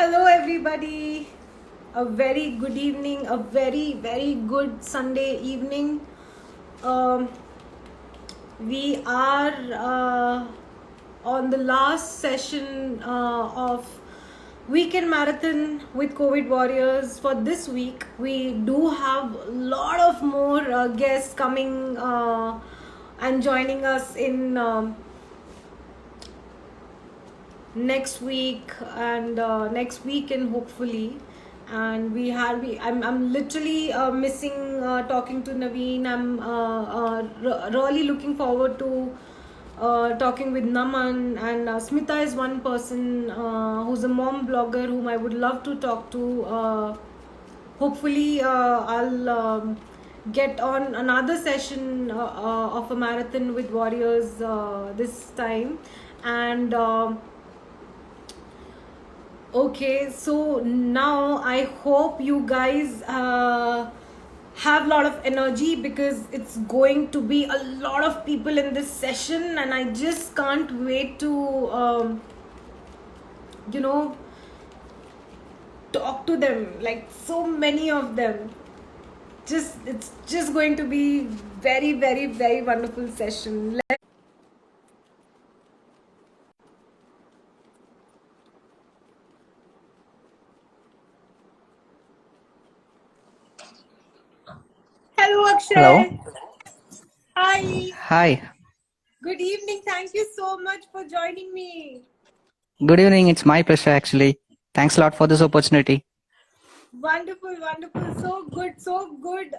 Hello, everybody. A very good evening, a very good Sunday evening. Um, we are on the last session of weekend marathon with COVID warriors for this week. We do have a lot of more guests coming and joining us in. Next week and next weekend hopefully. And I'm literally missing talking to Naveen. I'm really looking forward to talking with Naman, and Smita is one person who's a mom blogger whom I would love to talk to. Hopefully I'll get on another session of a marathon with warriors this time. And okay, so now I hope you guys have a lot of energy, because it's going to be a lot of people in this session, and I just can't wait to, you know, talk to them, like so many of them. It's just going to be very wonderful session. Hello, Hello. Akshay. Hi. Hi. Good evening. Thank you so much for joining me. Good evening. It's my pleasure actually. Thanks a lot for this opportunity. Wonderful, wonderful. So good, so good.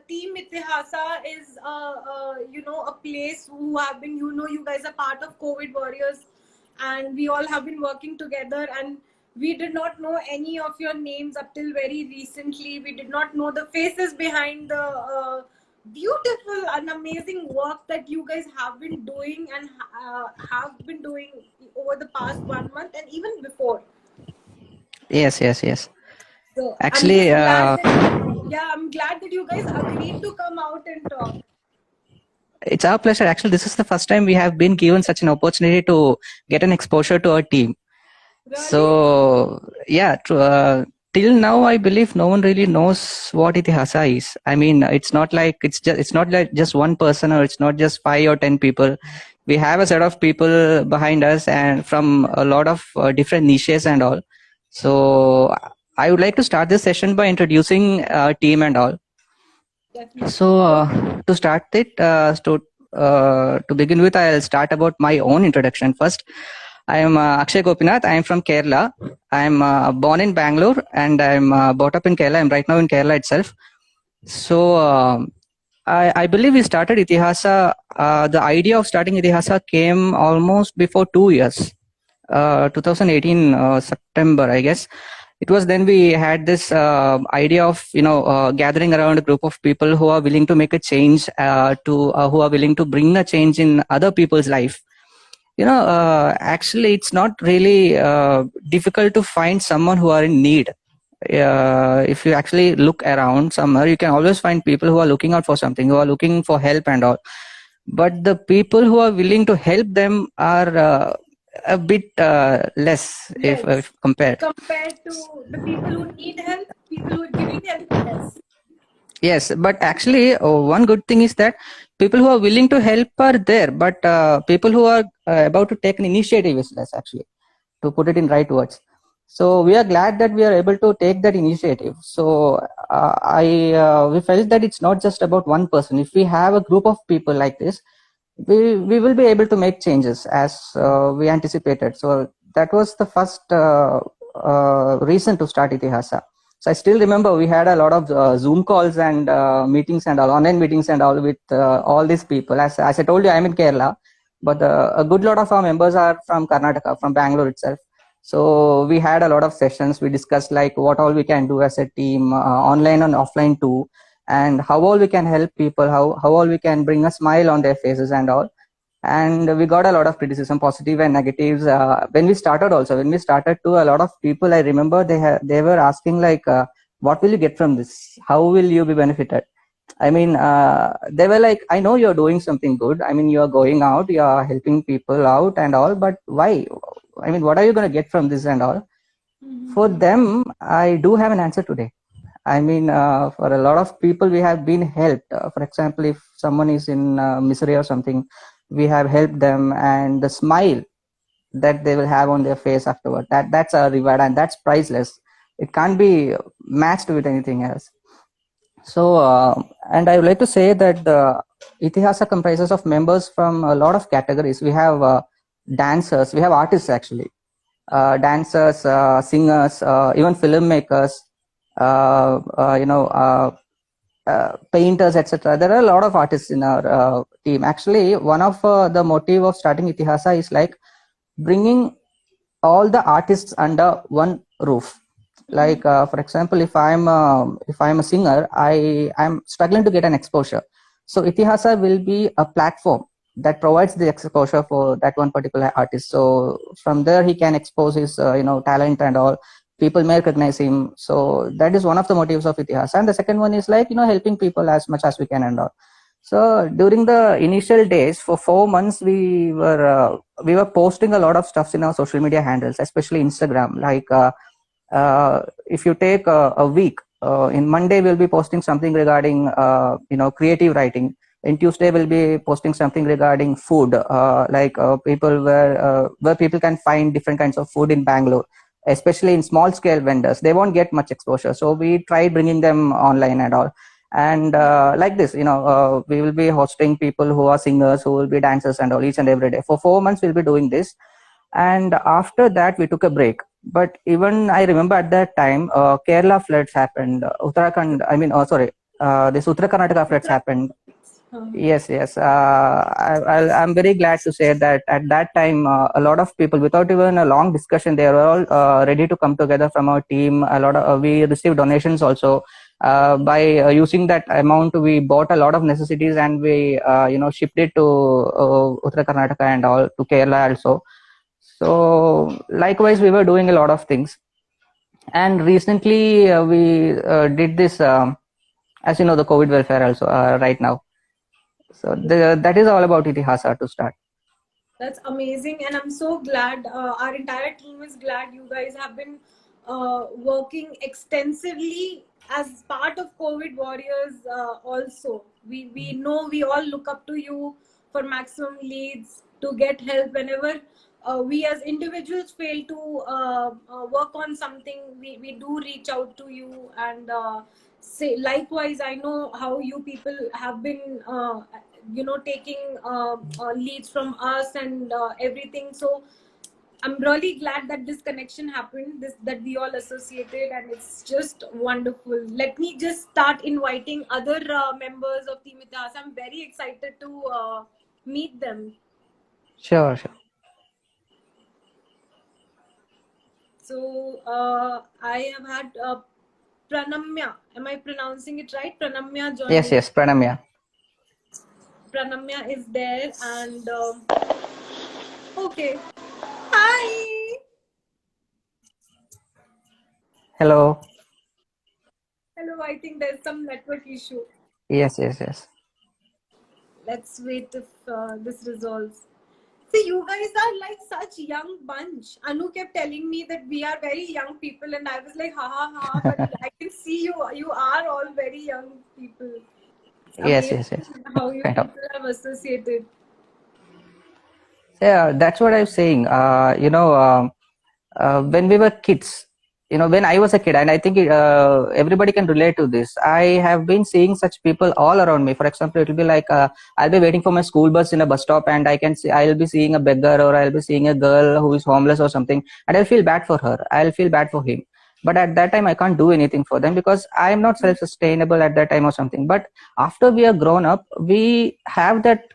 Team Itihasa is, a place who have been, you guys are part of COVID warriors, and we all have been working together. And we did not know any of your names up till very recently. We did not know the faces behind the beautiful and amazing work that you guys have been doing and have been doing over the past 1 month and even before. Yes. So I'm Actually, just glad that, yeah, I'm glad that you guys agreed to come out and talk. it's our pleasure. Actually, this is the first time we have been given such an opportunity to get an exposure to our team. Really? So, yeah, till now, I believe no one really knows what Itihasa is. I mean, it's not like just one person, or it's not just 5 or 10 people. We have a set of people behind us, and from a lot of different niches and all. So, I would like to start this session by introducing our team and all. Definitely. So, to start it, to begin with, I'll start about my own introduction first. I am Akshay Gopinath. I am from Kerala. I am born in Bangalore, and I'm brought up in Kerala. I'm right now in Kerala itself. So, I believe we started Itihasa. The idea of starting Itihasa came almost before 2 years, 2018 September, I guess. It was then we had this idea of gathering around a group of people who are willing to make a change, to who are willing to bring a change in other people's life. Actually, it's not really difficult to find someone who are in need. If you actually look around somewhere, you can always find people who are looking out for something, who are looking for help and all. But the people who are willing to help them are a bit less, if compared. Compared to the people who need help, people who are giving help, yes. Yes, but actually, one good thing is that people who are willing to help are there, but people who are about to take an initiative is less, actually, to put it in right words. So we are glad that we are able to take that initiative. So we felt that it's not just about one person. If we have a group of people like this, we will be able to make changes as we anticipated. So that was the first reason to start Itihasa. So I still remember we had a lot of Zoom calls and meetings and all, online meetings and all, with all these people. As I told you, I'm in Kerala, but a good lot of our members are from Karnataka, from Bangalore itself. So we had a lot of sessions. We discussed like what all we can do as a team, online and offline too, and how all we can help people, how all we can bring a smile on their faces and all. And we got a lot of criticism, positive and negatives. When we started to, a lot of people, I remember they were asking like, what will you get from this? How will you be benefited? I mean, they were like, I know you're doing something good. I mean, you're going out, you're helping people out and all, but why? I mean, what are you going to get from this and all? For them, I do have an answer today. I mean, for a lot of people, we have been helped. For example, if someone is in misery or something, we have helped them, and the smile that they will have on their face afterward, that's a reward, and that's priceless. It can't be matched with anything else. So, and I would like to say that the Itihasa comprises of members from a lot of categories. We have dancers, we have artists actually, dancers, singers, even filmmakers, painters, etc. There are a lot of artists in our team. Actually, one of the motive of starting Itihasa is like bringing all the artists under one roof. Like for example, if I'm a singer, I'm struggling to get an exposure. So Itihasa will be a platform that provides the exposure for that one particular artist. So from there he can expose his talent and all. People may recognize him. So that is one of the motives of Itihasa. And the second one is like helping people as much as we can and all. So during the initial days, for 4 months, we were posting a lot of stuffs in our social media handles, especially Instagram. Like if you take a week, in Monday we'll be posting something regarding creative writing. In Tuesday we'll be posting something regarding food, like people where people can find different kinds of food in Bangalore, especially in small scale vendors. They won't get much exposure, so we tried bringing them online and all. And like this, we will be hosting people who are singers, who will be dancers and all, each and every day. For 4 months we'll be doing this, and after that we took a break. But even I remember at that time, Kerala floods happened, Uttarakhand, I mean, sorry, this Uttara Karnataka floods happened. Yes, yes. I'm very glad to say that at that time, a lot of people, without even a long discussion, they were all ready to come together from our team. A lot of we received donations also. By using that amount, we bought a lot of necessities, and we shipped it to Uttara Karnataka and all, to Kerala also. So likewise, we were doing a lot of things. And recently, we did this, as you know, the COVID welfare also right now. So that is all about Itihasa to start. That's amazing, and I'm so glad. Our entire team is glad you guys have been working extensively as part of COVID Warriors. Also, we know we all look up to you for maximum leads, to get help whenever we as individuals fail to work on something. We do reach out to you, and say likewise. I know how you people have been taking leads from us and everything. So I'm really glad that this connection happened, this that we all associated, and it's just wonderful. Let me just start inviting other members of Team Itihas. I'm very excited to meet them. Sure, sure. So I have had Pranamya. Am I pronouncing it right? Pranamya joining. Yes, yes, Pranamya. Pranamya is there, and okay. Hi. Hello. Hello. I think there's some network issue. Yes, yes, yes. Let's wait if this resolves. See, you guys are like such young bunch. Anu kept telling me that we are very young people, and I was like, ha ha ha. But I can see you. You are all very young people. It's Yes, yes, amazing yes. how you Kind of. people have associated. Yeah, that's what I was saying. When we were kids, when I was a kid, and I think everybody can relate to this. I have been seeing such people all around me. For example, it will be like I'll be waiting for my school bus in a bus stop, and I'll be seeing a beggar, or I'll be seeing a girl who is homeless or something, and I'll feel bad for her. I'll feel bad for him. But at that time, I can't do anything for them because I am not self-sustainable at that time or something. But after we are grown up, we have that,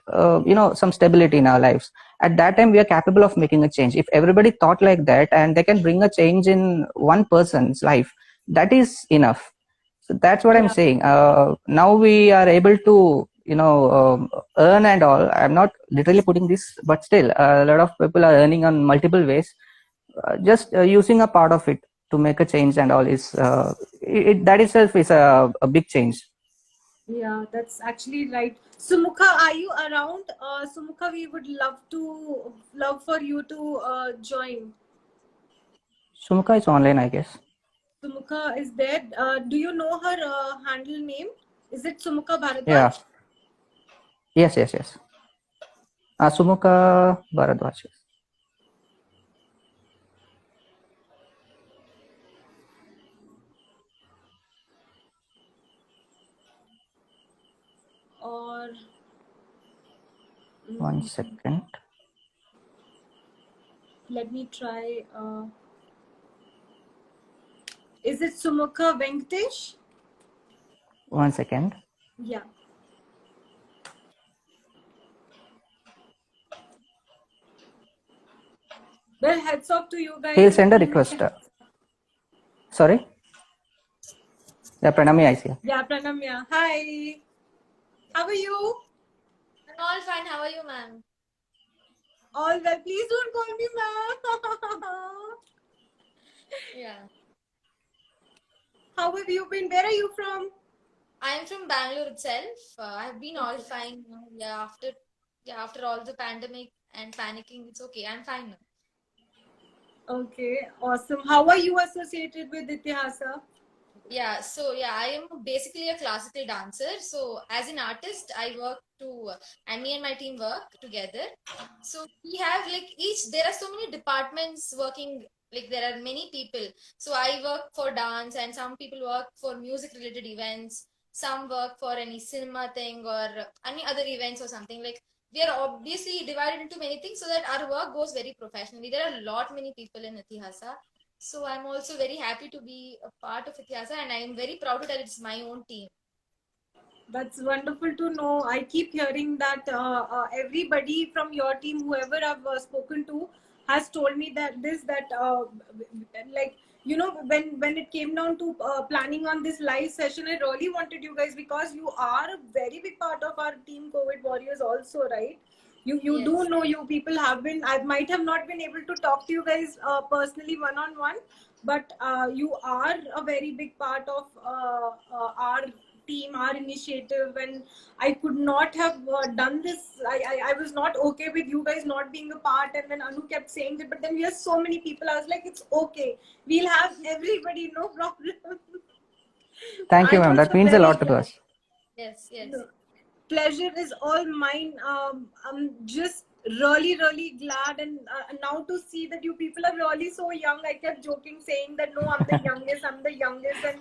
some stability in our lives. At that time we are capable of making a change. If everybody thought like that and they can bring a change in one person's life, that is enough. So that's what I'm saying. Now we are able to earn and all. I'm not literally putting this, but still a lot of people are earning on multiple ways. Just using a part of it to make a change and all is that itself is a big change. Yeah, that's actually right. Sumukha, are you around? Sumukha, we would love for you to join. Sumukha is online, I guess. Sumukha is there. Do you know her handle name? Is it Sumukha Bharadwaj? Yeah. Yes. Sumukha Bharadwaj. Or 1 second. let me try. Is it Sumukha Venkatesh? 1 second. Yeah. Well, heads off to you guys. He'll send a request. Sorry? Yeah, Pranami, I see. Yeah, Pranamya. Hi. How are you? I'm all fine. How are you, ma'am? All well. Please don't call me ma'am. Yeah. How have you been? Where are you from? I'm from Bangalore itself. I've been all fine. Yeah, after all the pandemic and panicking, it's okay. I'm fine now. Okay, awesome. How are you associated with Itihasa? Yeah, I am basically a classical dancer. So as an artist, I work and me and my team work together. So we have there are so many departments working, like there are many people. So I work for dance and some people work for music related events. Some work for any cinema thing or any other events or something. Like we are obviously divided into many things so that our work goes very professionally. There are a lot many people in Itihasa. So I'm also very happy to be a part of Itihasa and I am very proud that it's my own team. That's wonderful to know. I keep hearing that everybody from your team, whoever I've spoken to, has told me that like when it came down to planning on this live session, I really wanted you guys because you are a very big part of our team COVID Warriors also, right? You Yes. do know, you people have been, I might have not been able to talk to you guys personally one on one, but you are a very big part of our team, our initiative, and I could not have done this. I was not okay with you guys not being a part, and then Anu kept saying that, but then we are so many people. I was like, it's okay, we'll have everybody, no problem. Thank you, I'm ma'am. That also means a very lot to glad. us. Yes. No, pleasure is all mine. I'm just really glad, and now to see that you people are really so young. I kept joking saying that no, I'm the youngest, and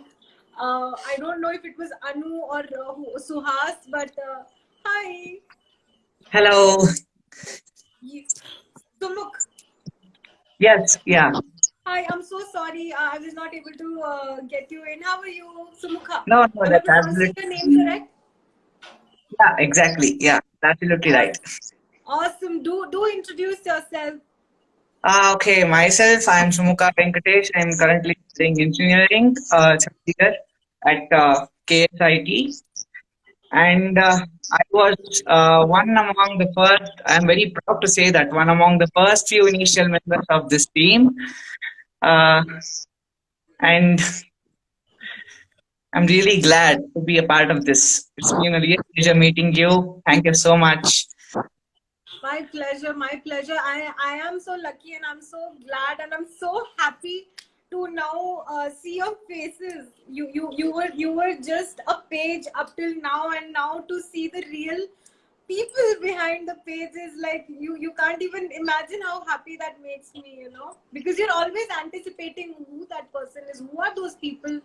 I don't know if it was Anu or Suhas, but hi. Hello. Sumukh. Yes, yeah. Hi, I'm so sorry. I was not able to get you in. How are you, Sumukha? No, Am I that's pronouncing absolutely, your name correct? yeah, exactly. Yeah, absolutely right. Awesome. Do introduce yourself. Okay, myself, I'm Sumukha Venkatesh. I'm currently studying engineering third year at KSIT. And I was one among the first, I'm very proud to say that one among the first few initial members of this team. Uh, and I'm really glad to be a part of this. It's been a real pleasure meeting you. Thank you so much. My pleasure, my pleasure. I am so lucky and I'm so glad and I'm so happy to now see your faces. You were just a page up till now, and now to see the real people behind the page is like you can't even imagine how happy that makes me, because you're always anticipating who that person is, who are those people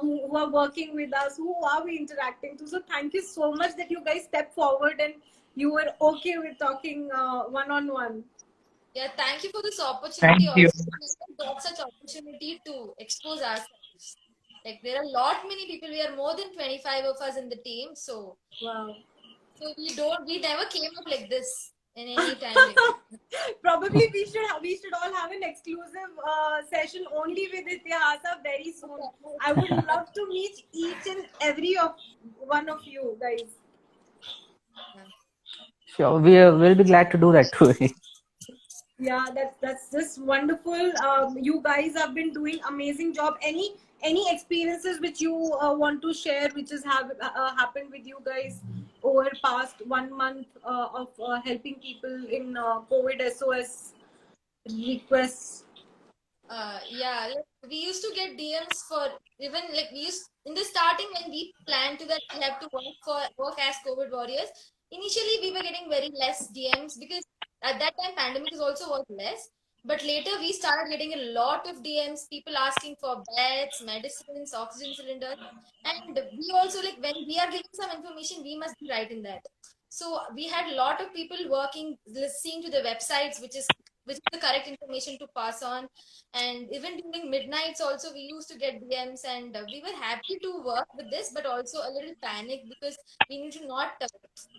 who are working with us, who are we interacting to. So thank you so much that you guys stepped forward and you were okay with talking one-on-one. Yeah, thank you for this Thank opportunity you. also. We got such opportunity to expose ourselves. Like there are a lot many people. We are more than 25 of us in the team. So Wow. we never came up like this in any time. Probably we should all have an exclusive session only with Itihasa very soon. I would love to meet each and every one of you guys. Sure, will be glad to do that too. Yeah, that's just wonderful. You guys have been doing amazing job. Any experiences which you want to share, which has happened with you guys over past 1 month of helping people in COVID SOS requests? Yeah, like we used to get DMs for even like we used in the starting when we planned to that we have to work as COVID warriors. Initially, we were getting very less DMs because at that time pandemic is also was less. But later we started getting a lot of DMs, people asking for beds, medicines, oxygen cylinders, and we also like when we are giving some information, we must be right in that. So we had a lot of people working, listening to the websites, which is the correct information to pass on. And even during midnights also we used to get DMs, and we were happy to work with this but also a little panic because we need to not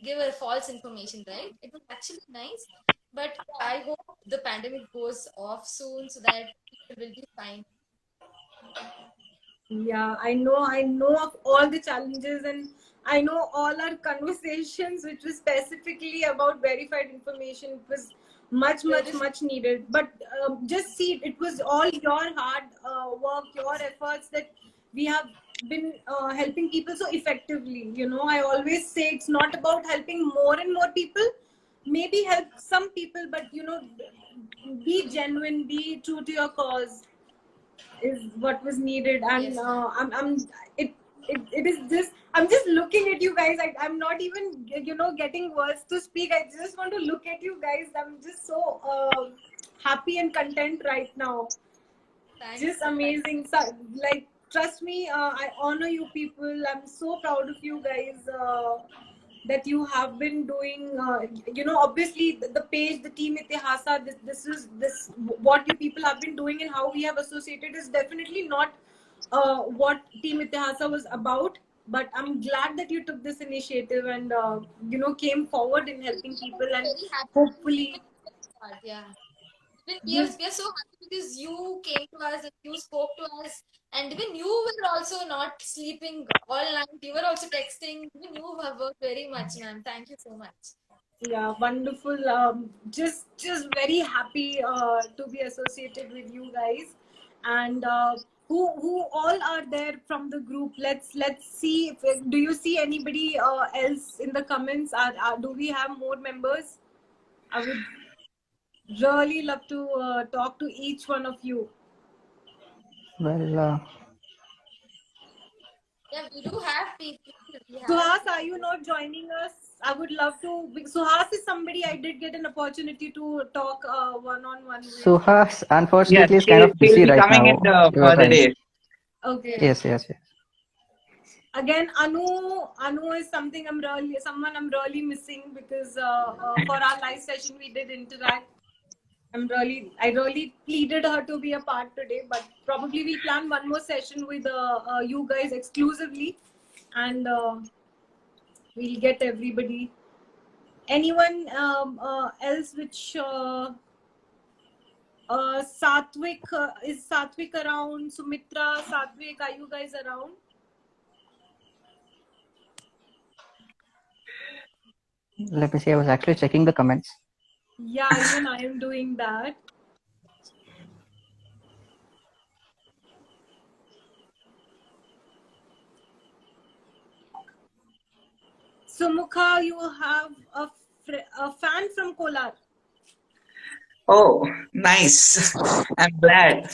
give a false information, right? It was actually nice, but I hope the pandemic goes off soon so that people will be fine. Yeah, I know of all the challenges, and I know all our conversations, which was specifically about verified information. It was much needed. But just see, it was all your hard work, your efforts that we have been helping people so effectively. You know, I always say it's not about helping more and more people. Maybe help some people, but you know, be genuine, be true to your cause is what was needed. And Yes, ma'am. it, it is just, I'm just looking at you guys. I'm not even, you know, getting words to speak. I just want to look at you guys. I'm just so happy and content right now. Thanks. Just amazing. So, like, trust me, I honor you people. I'm so proud of you guys. That you have been doing, you know, obviously the page, the team Itihasa, this what you people have been doing and how we have associated is definitely not what team Itihasa was about. But I'm glad that you took this initiative and you know, came forward in helping people, and Very happy. hopefully Yeah. you. We are so happy because you came to us and you spoke to us, and even you were also not sleeping all night. You were also texting. Even you have worked very much, ma'am. Thank you so much. Yeah, wonderful. Just very happy to be associated with you guys. And who all are there from the group? Let's see. Do you see anybody else in the comments? Do we have more members? I would really love to talk to each one of you. Well, Yeah, we do have people. Suhas, are you not joining us? I would love to. Suhas is somebody I did get an opportunity to talk one-on-one with. Suhas Yes, unfortunately is kind of she'll busy be right coming in now. the Your further friend. days. Okay. Yes, yes, yes. Again, Anu is something someone I'm really missing, because for our live session we did interact. I really pleaded her to be a part today, but probably we'll plan one more session with you guys exclusively, and we'll get everybody. Anyone else? Which Satvik, is Satvik around? Sumitra, Satvik, are you guys around? Let me see. I was actually checking the comments. Yeah, even I am doing that. Sumukha, you have a fan from Kolar. Oh, nice. I'm glad.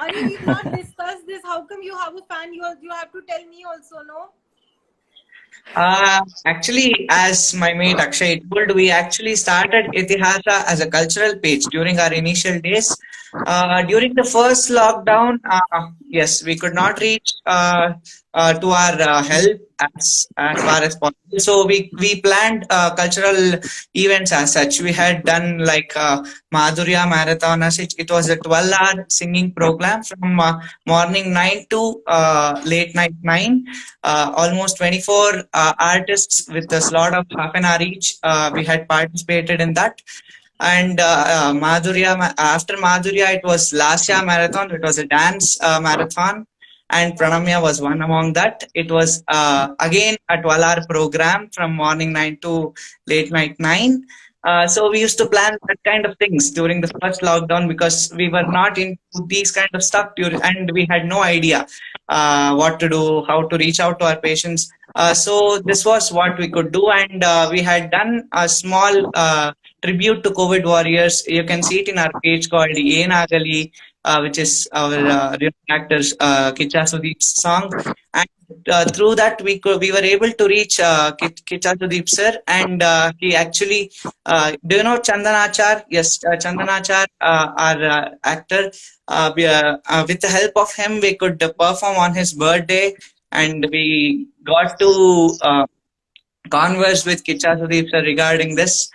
Ari, we've not discussed this. How come you have a fan? You have to tell me also, no? Actually, as my mate Akshay told, we actually started Itihasa as a cultural page during our initial days. During the first lockdown, yes, we could not reach to our help as far as possible. So we planned cultural events as such. We had done like Madhurya Marathon as such. It was a 12-hour singing program from morning 9 to late night 9. Almost 24 artists with a slot of half an hour each. We had participated in that. And after Madhurya, it was Lasya Marathon. It was a dance marathon. And Pranamya was one among that. It was again a 12-hour program from morning 9 to late night 9. So we used to plan that kind of things during the first lockdown because we were not into these kind of stuff and we had no idea what to do, how to reach out to our patients. So this was what we could do, and we had done a small tribute to COVID warriors. You can see it in our page called Yenagali. which is our real actor's Kicha Sudeep's song. And through that, we were able to reach Kicha Sudeep sir, and he actually, do you know Chandanachar? Yes, Chandanachar, our actor. With the help of him, we could perform on his birthday, and we got to converse with Kicha Sudeep sir regarding this.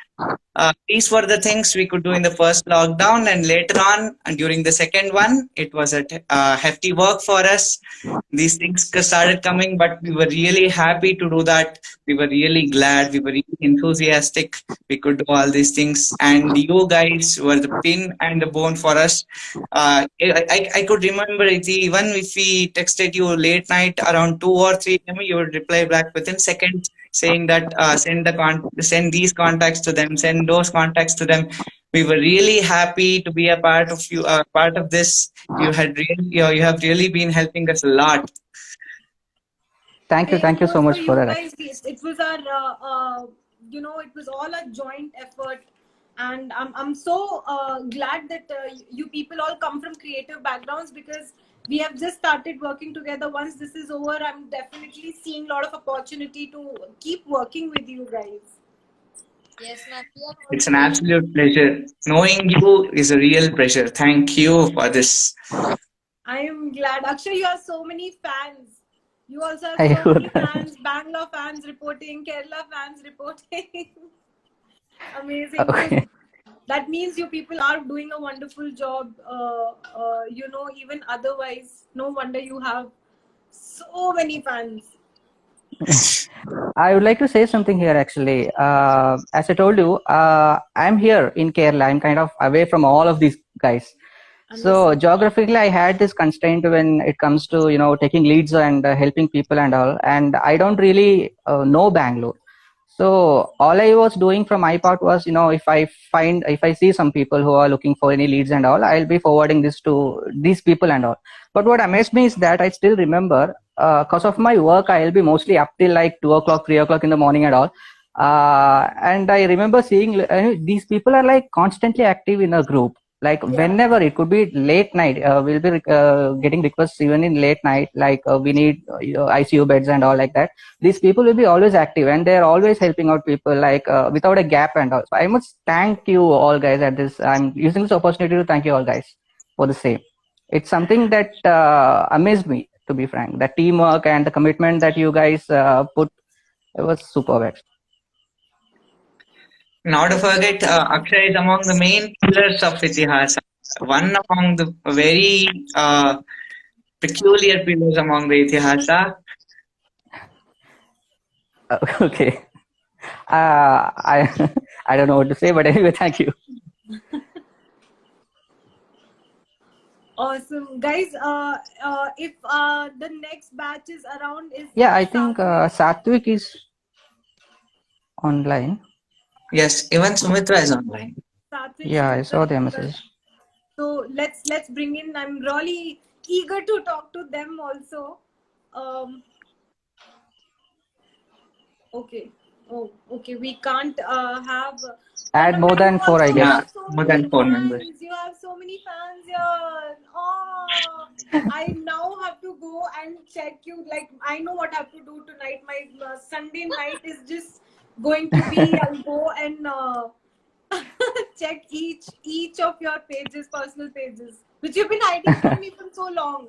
These were the things we could do in the first lockdown, and later on, and during the second one, it was a hefty work for us. These things started coming, but we were really happy to do that. We were really glad. We were really enthusiastic. We could do all these things, and you guys were the pin and the bone for us. I could remember it, even if we texted you late night around 2 or 3 a.m., you would reply back within seconds saying that send these contacts to them, send those contacts to them. We were really happy to be a part of you, part of this. You have really been helping us a lot. Thank you Same so goes much for for you that. guys. It was our, it was all a joint effort, and I'm so glad that you people all come from creative backgrounds, because we have just started working together. Once this is over, I'm definitely seeing a lot of opportunity to keep working with you guys. Yes, ma'am. We are It's an also absolute pleasure. Knowing you is a real pleasure. Thank you for this. I am glad. Akshay, you have so many fans. You also have I so heard many that. fans. Bangalore fans reporting, Kerala fans reporting. Amazing. Okay. That means you people are doing a wonderful job. Even otherwise, no wonder you have so many fans. I would like to say something here actually. As I told you, I'm here in Kerala. I'm kind of away from all of these guys. So Understood. geographically, I had this constraint when it comes to taking leads and helping people and all. And I don't really know Bangalore. So all I was doing from my part was, if I see some people who are looking for any leads and all, I'll be forwarding this to these people and all. But what amazed me is that I still remember, because of my work, I'll be mostly up till like 2 o'clock, 3 o'clock in the morning and all. And I remember seeing these people are like constantly active in a group. Like Yeah. whenever it could be late night, we'll be getting requests even in late night, like we need ICU beds and all like that. These people will be always active, and they're always helping out people like without a gap and all. So I must thank you all guys at this. I'm using this opportunity to thank you all guys for the same. It's something that amazed me, to be frank. The teamwork and the commitment that you guys put, it was superb. Now to forget, Akshay is among the main pillars of Itihasa. One among the very peculiar pillars among the Itihasa. Okay. I I don't know what to say, but anyway, thank you. Awesome, guys. If the next batch is around, is Yeah, I think Satvik? Satvik is online. Yes, even Sumitra is online. Satvik, Yeah, I Sumitra, saw their Deepak. message. So let's bring in. I'm really eager to talk to them also. Okay. Oh, okay. We can't have. Add more than 4, I You guess. have so More many than 4 members. fans. You have so many fans here. Oh, I now have to go and check you. Like, I know what I have to do tonight. My Sunday night is just going to be. I'll go and check each of your pages, personal pages, which you've been hiding from me for so long.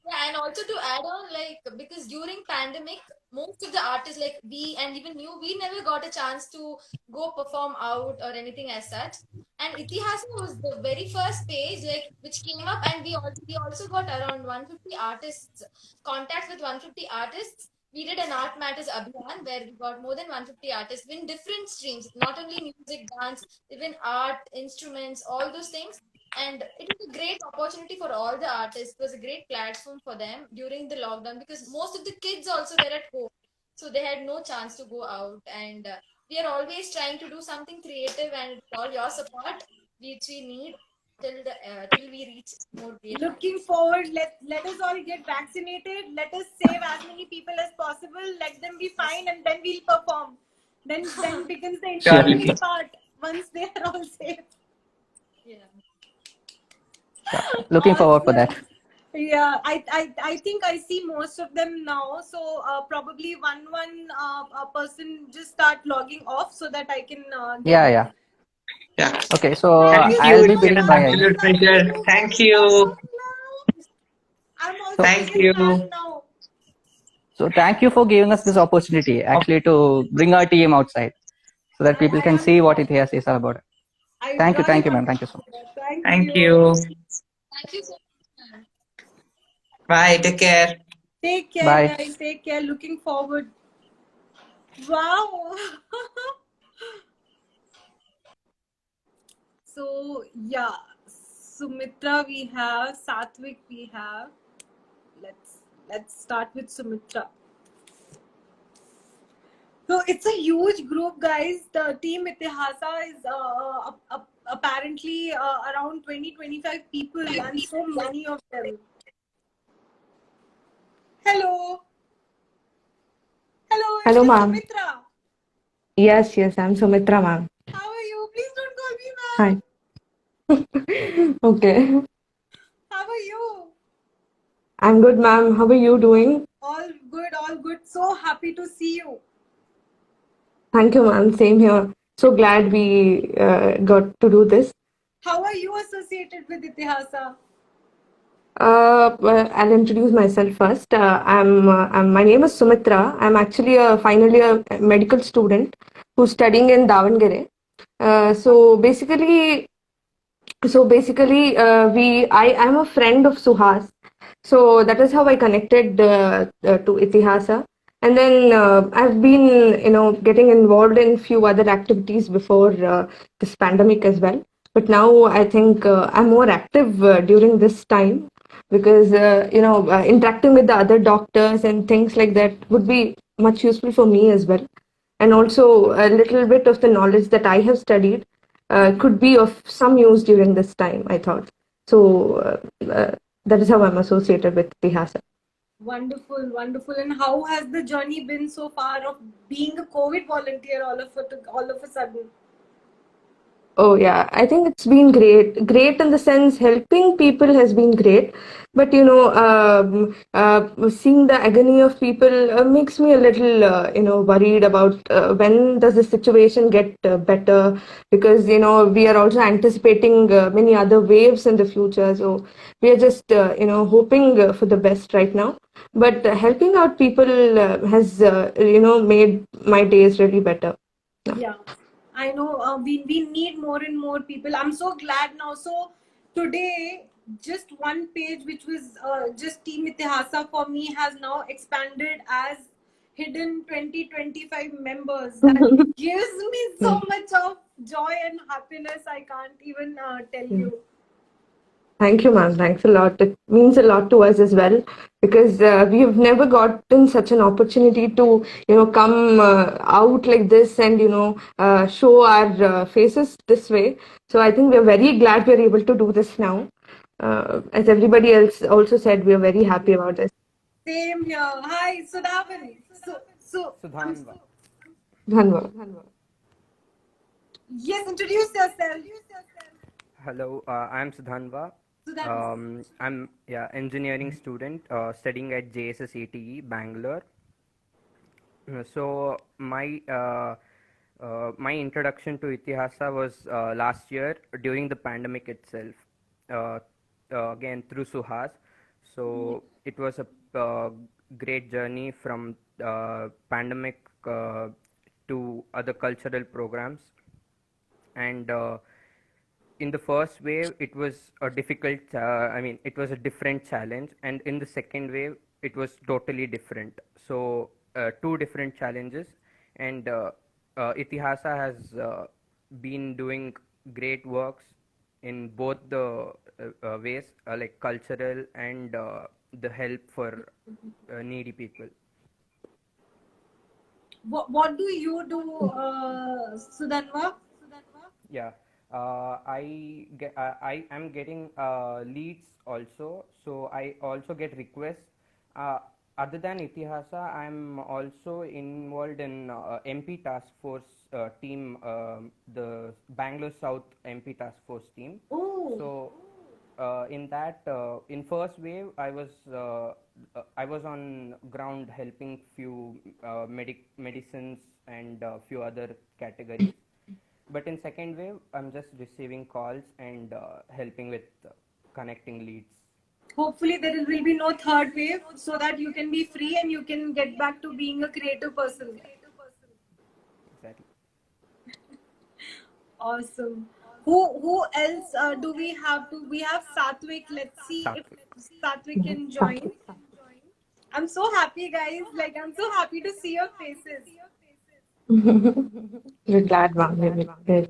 Yeah, and also to add on, like, because during pandemic, most of the artists, like we and even you, we never got a chance to go perform out or anything as such. And Itihasa was the very first page, like, which came up, and we also got around 150 artists, contacts with 150 artists. We did an Art Matters Abhiyan where we got more than 150 artists in different streams, not only music, dance, even art, instruments, all those things. And it was a great opportunity for all the artists. It was a great platform for them during the lockdown, because most of the kids also were at home, so they had no chance to go out. And we are always trying to do something creative, and all your support which we need till we reach more great Looking heights. forward. Let us all get vaccinated. Let us save as many people as possible. Let them be fine, and then we'll perform. Then begins the Surely. interesting part once they are all safe. Yeah. Looking forward for that. Awesome. Yeah, I think I see most of them now. So probably one a person just start logging off so that I can get. Yeah, yeah. Yeah. Okay, so Thank Thank you you. I'll so be It's much, been building an ma'am. my. Please absolute allow me pleasure. to Thank continue my you. talk now. I'm So, also Thank being a you. fan now. so thank you for giving us this opportunity actually to bring our team outside so that people I can am see what Itias is all about. I Thank really you, ma'am. Thank you so appreciate much. that. Thank Thank you. you. Thank you so much, ma'am. Bye. Take care. Take care, Bye. guys. Take care. Looking forward. Wow. So yeah, Sumitra we have, Satvik we have. Let's start with Sumitra. So it's a huge group, guys. The team Itihasa is apparently around 20-25 people, and so many of them. Hello, hello. Is Hello, this ma'am. Sumitra? Yes, yes, I'm Sumitra, ma'am. How are you? Please don't call me ma'am. Hi. Okay. How are you? I'm good, ma'am. How are you doing? All good, all good. So happy to see you. Thank you, ma'am. Same here. So glad we got to do this. How are you associated with Itihasa? Well, I'll introduce myself first. My name is Sumitra. I'm actually a final year medical student who's studying in Davangere. So basically, I am a friend of Suhas. So that is how I connected to Itihasa. And then I've been, getting involved in few other activities before this pandemic as well. But now I think I'm more active during this time because, interacting with the other doctors and things like that would be much useful for me as well. And also a little bit of the knowledge that I have studied could be of some use during this time, I thought. So that is how I'm associated with Tihasa. Wonderful, wonderful. And how has the journey been so far of being a COVID volunteer all of a sudden? Oh yeah, I think it's been great. Great in the sense helping people has been great, but seeing the agony of people makes me a little worried about when does the situation get better, because we are also anticipating many other waves in the future. So we are just hoping for the best right now. But helping out people has made my days really better. Yeah. Yeah, I know we need more and more people. I'm so glad now. So today, just one page which was just Team Itihasa for me has now expanded as hidden 20-25 members. That gives me so much of joy and happiness. I can't even tell Yeah. you. Thank you, ma'am. Thanks a lot. It means a lot to us as well because we've never gotten such an opportunity to, come out like this and, show our faces this way. So I think we're very glad we're able to do this now. As everybody else also said, we're very happy about this. Same here. Hi, Sudhavan. So I'm Sudhanva. Dhanwad. yes. Introduce yourself. Hello, I'm Sudhanva. Sudhavan. I'm engineering student studying at JSS ATE Bangalore. So my introduction to Itihasa was last year during the pandemic itself. Uh, Again through Suhas. So it was a great journey from pandemic to other cultural programs, and in the first wave it was a difficult it was a different challenge, and in the second wave it was totally different. So two different challenges, and Itihasa has been doing great works in both the ways, like cultural and the help for needy people. What do you do, Sudhanva? Yeah, I am getting leads also, so I also get requests. Uh, Other than Itihasa, I'm also involved in MP Task Force team, the Bangalore South MP Task Force team. Oh, So In that, in first wave, I was on ground helping few medicines and few other categories. But in second wave, I'm just receiving calls and helping with connecting leads. Hopefully there will be no third wave, so that you can be free and you can get back to being a creative person. Exactly. Awesome. Who else do we have? We have Satvik. Let's see if Satvik can join. I'm so happy, guys. Like, I'm so happy to see your faces. We're glad, ma'am. We're glad.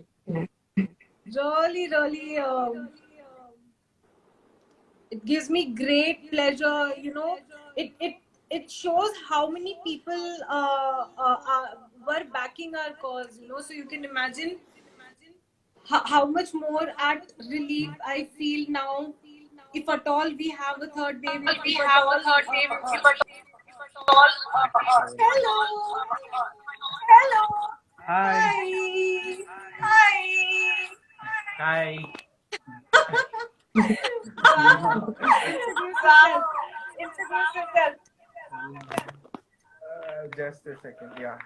Really, really, it gives me great pleasure. It shows how many people were backing our cause. So you can imagine how much more at relief I feel now. If at all we have a third wave, if at all, hello, hello, Hi. hi. Hi. Wow. Introduce yourself. Just a second. Yeah.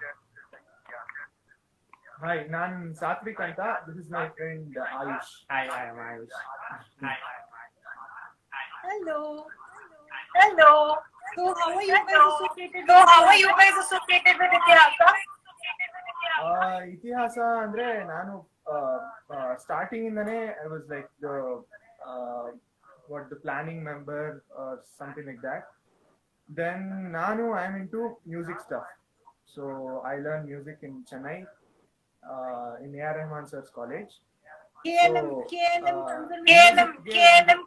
Hi, Nan Satvik Anta. This is my friend Ayush. Hi, I am Ayush. Hello. Hello. So how are you guys associated? So how are you guys associated with Itihasa? ಇತಿಹಾಸ ಅಂದ್ರೆ ನಾನು starting ಇಂದಾನೆ I was like the planning member or something like that. Then ನಾನು I am into music stuff. So I learned music in Chennai, in A.R. Rahman Sir's college. KLM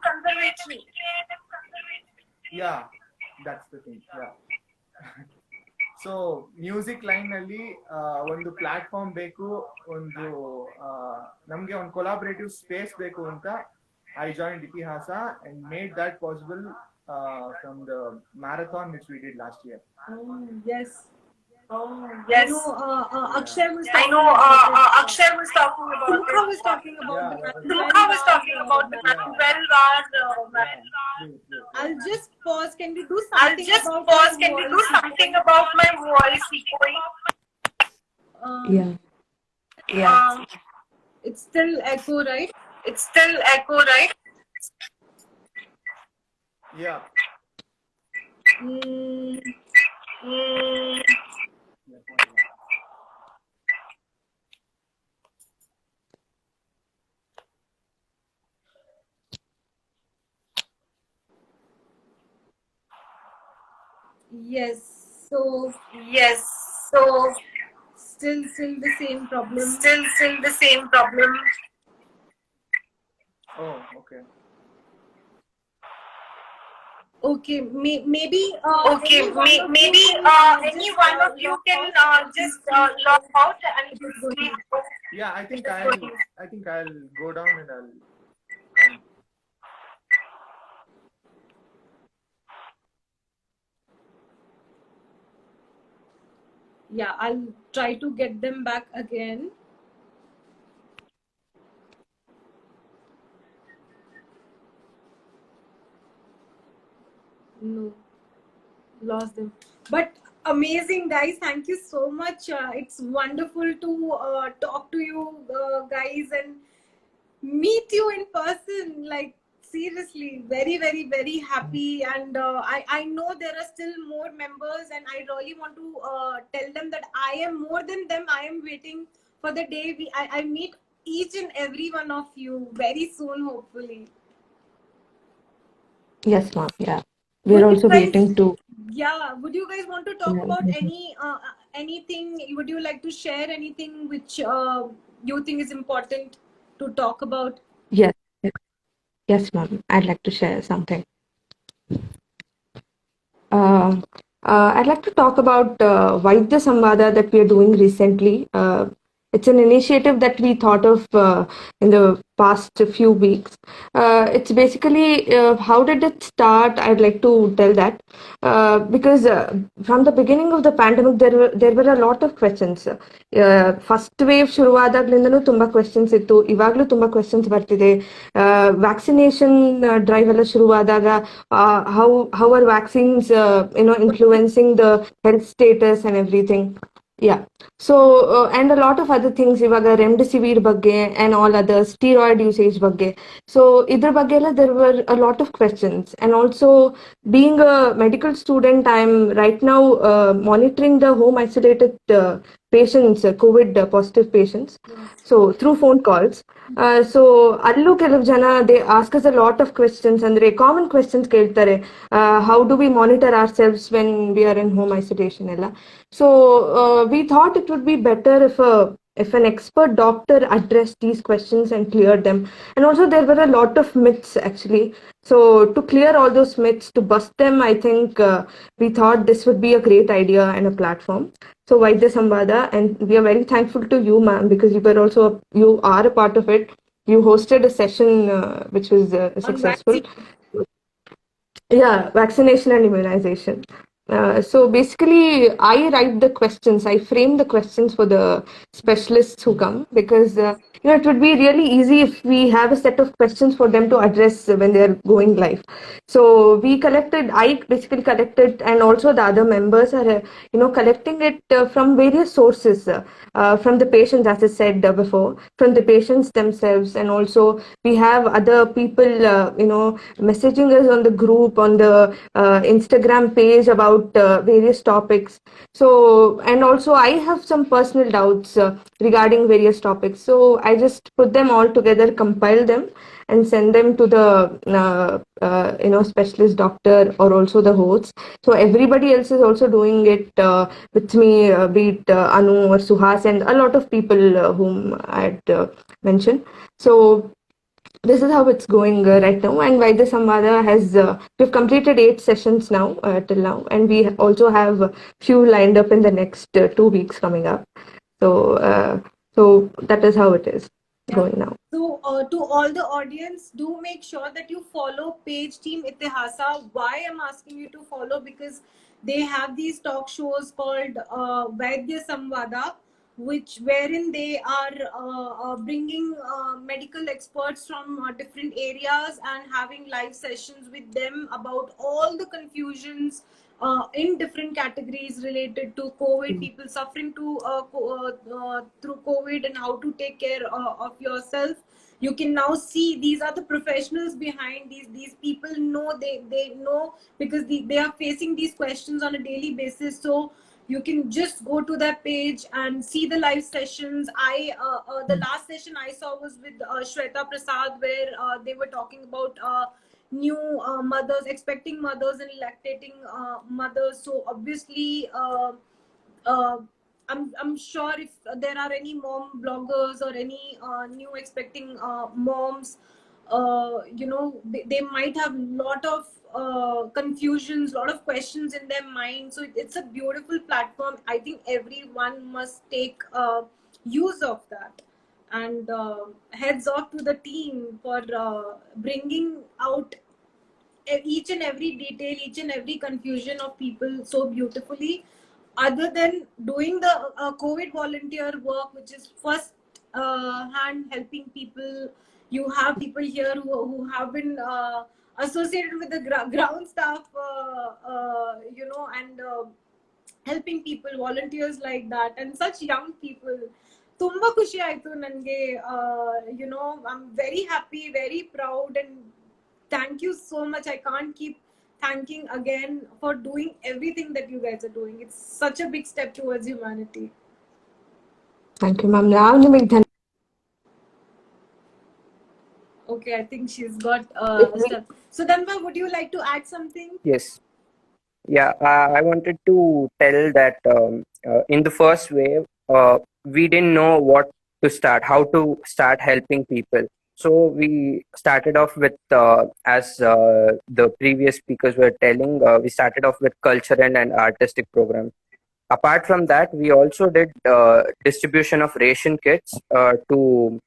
Conservatory. Yeah, that's the thing. Yeah. So music line ನಲ್ಲಿ ಒಂದು platform ಬೇಕು, ಒಂದು ನಮ್ಗೆ ಒಂದು collaborative space ಬೇಕು ಅಂತ I joined ಇತಿಹಾಸ and made that possible from the marathon which we did last year. Yes. Yes. Akshay was I talking know Akshay was talking about Mukha was talking about Mukha was talking about the Manuel Vaz. I'll just pause. Can we do I'll something just about pause. my Can you do voice? something about my voice echoing? Yeah. It's still echo, right? It's still echo, right? Yeah. Yes. So still the same problem. Still the same problem. Oh, okay. Okay, maybe Okay, maybe any one of you can just log out and just leave. Yeah, I think I'll go down and I'll come. Yeah, I'll try to get them back again. No, lost them. But amazing, guys. Thank you so much. It's wonderful to talk to you guys and meet you in person. Like, seriously, very, very, very happy. And I know there are still more members, and I really want to tell them that I am more than them. I am waiting for the day I meet each and every one of you very soon, hopefully. Yes, ma'am. Yeah. We're also waiting to. Yeah, would you guys want to talk about anything? Would you like to share anything which you think is important to talk about? Yes. Yes, ma'am. I'd like to share something. I'd like to talk about Vaidya Samvada that we are doing recently. It's an initiative that we thought of in the past few weeks. It's basically how did it start? I'd like to tell that because from the beginning of the pandemic, there were a lot of questions. First wave ಶುರುವಾದಾಗ್ಲಿಂದನೂ ತುಂಬಾ questions ಇತ್ತು. ಇವಾಗ್ಲೂ ತುಂಬಾ questions ಬರ್ತಿದೆ. Vaccination drive ಎಲ್ಲ ಶುರುವಾದಾಗ how are vaccines influencing the health status and everything. Yeah. So and a lot of other things ಇವಾಗ remdesivir ಬಗ್ಗೆ and all other steroid usage ಬಗ್ಗೆ. So ಇದ್ರ ಬಗ್ಗೆ ಎಲ್ಲ there were a lot of questions, and also being a medical student, I'm right now monitoring the home isolated patients, COVID positive patients, so through phone calls. So ಅಲ್ಲೂ ಕೆಲವು ಜನ they ask us a lot of questions, ಅಂದ್ರೆ common questions ಕೇಳ್ತಾರೆ. How do we monitor ourselves when we are in home isolation ಎಲ್ಲ. So we thought it would be better if an expert doctor addressed these questions and cleared them. And also there were a lot of myths actually. So to clear all those myths, to bust them, I think we thought this would be a great idea and a platform. So Vaidya Samvada, and we are very thankful to you, ma'am, because you are a part of it. You hosted a session which was successful. Yeah, vaccination and immunization. So basically, I write the questions. I frame the questions for the specialists who come, because it would be really easy if we have a set of questions for them to address when they are going live. So I basically collected, and also the other members are collecting it from various sources, from the patients, as I said before, from the patients themselves, and also we have other people messaging us on the group, on the Instagram page about various topics. So, and also I have some personal doubts regarding various topics. So I just put them all together, compile them, and send them to the specialist doctor, or also the hosts. So everybody else is also doing it with me, be it Anu or Suhas and a lot of people whom I had mentioned. So this is how it's going right now. And Vaidya Samvada we've completed 8 sessions now till now, and we also have a few lined up in the next 2 weeks coming up. So that is how it is going now. So to all the audience, do make sure that you follow page Team Itihasa. Why I'm asking you to follow? Because they have these talk shows called Vaidya Samvada, wherein they are bringing medical experts from different areas and having live sessions with them about all the confusions in different categories related to COVID, people suffering through COVID, and how to take care of yourself. You can now see these are the professionals behind these people. They know, because they are facing these questions on a daily basis. So you can just go to their page and see the live sessions. The last session I saw was with Shweta Prasad, where they were talking about new mothers, expecting mothers and lactating mothers. So obviously I'm sure if there are any mom bloggers or any new expecting moms, they might have a lot of confusions, a lot of questions in their mind. So it's a beautiful platform. I think everyone must take use of that. And heads off to the team for bringing out each and every detail, each and every confusion of people so beautifully. Other than doing the COVID volunteer work, which is first hand helping people, you have people here who have been associated with the ground staff, and helping people, volunteers like that, and such young people. ತುಂಬಾ ಖುಷಿ ಆಯ್ತು ನನಗೆ. I'm very happy, very proud, and thank you so much. I can't keep thanking again for doing everything that you guys are doing. It's such a big step towards humanity. Thank you, ma'am. Okay, I think she's got stuff. So Danva, would you like to add something? Yes. Yeah, I wanted to tell that in the first wave, we didn't know what to start, how to start helping people. So we started off with, as the previous speakers were telling, we started off with cultural and artistic programs. apart from that, we also did distribution of ration kits to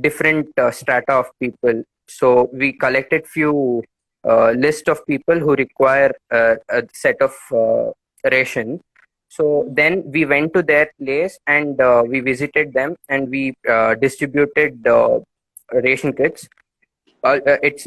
different strata of people. So we collected few list of people who require a set of ration. So then we went to their place and we visited them and we distributed ration kits. It's